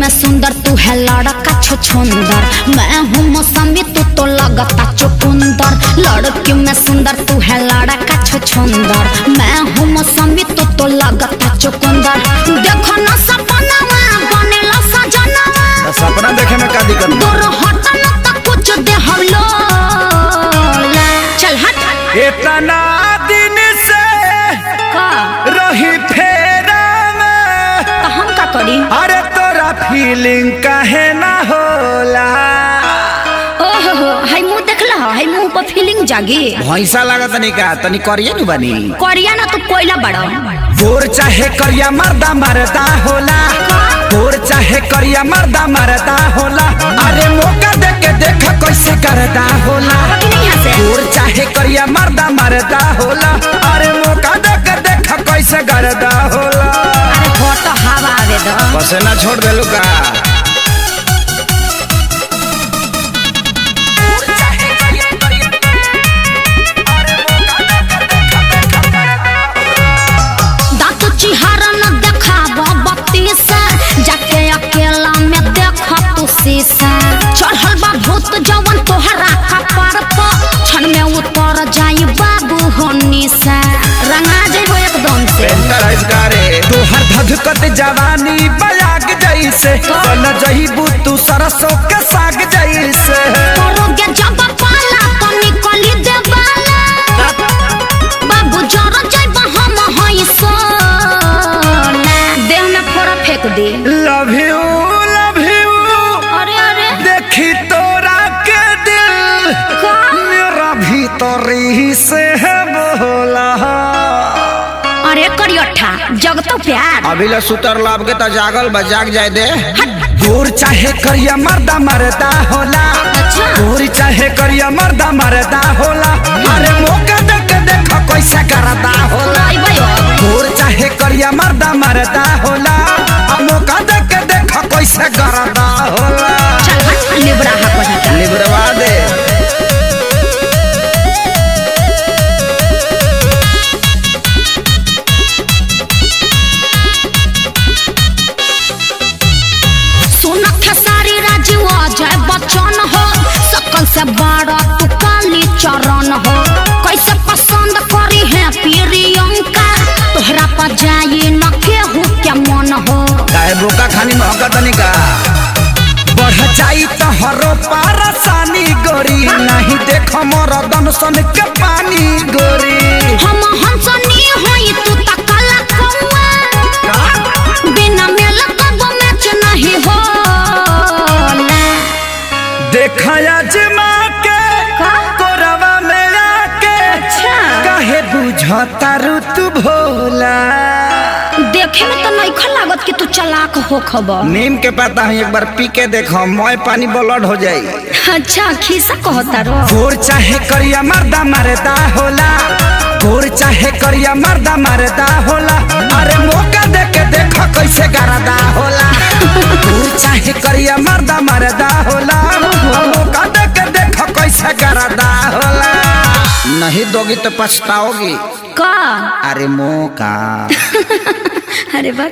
में सुंदर तू है लड़का छुछुंदर, मैं हूँ मौसमी तू तो लगता चुकुंदर। लड़की में सुंदर तू है लड़का छुछुंदर, मैं हूँ मौसमी तू तो लगता चुकुंदर। देखो ना सपना बनेला सजनवा, सपना देखे में का दिक्कत? दूर हट न तो कुछ दे हम लोग। चल हट। इतना दिन से रही फेरा में, तो हम का करी? अरे तोरा फीलिंग काहे ना होला? ओहो हाय मुंह देखला, हाय मुंह पर फीलिंग जागी। भैंसा लागत नहीं का तनी करिया नु बनी। करिया ना तू कोयला बड़ा। गोर चाहे करिया मर्दा मरदा होला, गोर चाहे करिया मर्दा मरदा होला। अरे मौका दे के देख कैसे करदा होला। गोर चाहे करिया मर्दा मरदा होला, अरे मौका दे के देख कैसे करदा होला। अरे फोटो हवा आवे दो, बस ना छोड़ देलू का। चिहारा न देखाबो बत्ती से, जाके अकेला में देखा तू शीशा। चढ़ल बा भूत जवन तोहरा कपार पर, क्षण में उतर जाई बाबू होनी से। रंगा जेबो एकदम से। तोहर धधकत जवानी बयाग जैसे, चल जइबू तू सरसों के साग जैसे। करोगे जब पाला तो निकली देवाला, बाबू जरा जाइबा हम हई सो। दे लव यू अरे अरे देखी तोरा के दिल मेरा भीतरी से है बोला। अरे करियठा जग तो प्यार अभी ल सुतर लाभ के तो जागल बजाग जाए दे। गोर चाहे करिया मर्दा मरदा होला, अच्छा। गोर चाहे करिया मर्दा मरदा होला। अरे मौका दे के देखो कैसे करदा होला। गोर चाहे करिया मर्दा मरदा होला, मौका दे के देखो कैसे करदा होला। चल हट लिबरा हा को हटा लिबरवा दे। बच्चन हो सकल से बड़ा तू काली चरण हो। कैसे पसंद करी है प्रियंका, तोहरा पर जाई न केहू के मन हो। काहे बोका खानी महका तनी का बढ़ जाई तो हरो पारसानी गोरी। नहीं देखो मोर दनसन के पानी गोरी। हम हंसनी होई तू त काला कौआ, बिना मेल कब मैच नहीं हो। देखया जमा के कोरवा में आके, काहे बुझता ऋतु भोला। देखे में तो नहीं लागत कि तू चालाक हो खबर। नीम के पता है एक बार पी के देखो, मोय पानी ब्लड हो जाई। अच्छा खीसा कहता रो। गोर चाहे करिया मर्दा मरदा होला, गोर चाहे करिया मर्दा मरदा होला। अरे मौका दे के देखो कैसे करदा होला। गोर चाहे करिया मर्दा मरदा होला, मौका दे के देखो कैसे करदा होला। नहीं दोगी तो पछताओगी का? अरे मौका अरे बस